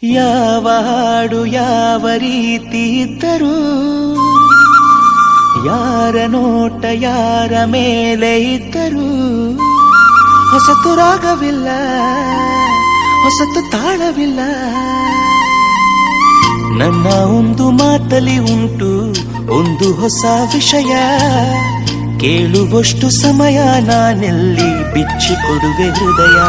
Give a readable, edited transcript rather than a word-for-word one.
ಯಾವ ಹಾಡು ಯಾವ ರೀತಿ ಇದ್ದರೂ, ಯಾರ ನೋಟ ಯಾರ ಮೇಲೆ ಇದ್ದರೂ, ಹೊಸತು ರಾಗವಿಲ್ಲ, ಹೊಸತು ತಾಳವಿಲ್ಲ. ನನ್ನ ಒಂದು ಮಾತಲಿ ಉಂಟು ಒಂದು ಹೊಸ ವಿಷಯ, ಕೇಳುವಷ್ಟು ಸಮಯ ನಾನೆಲ್ಲಿ ಬಿಚ್ಚಿಕೊಡುವೆ ಹೃದಯ.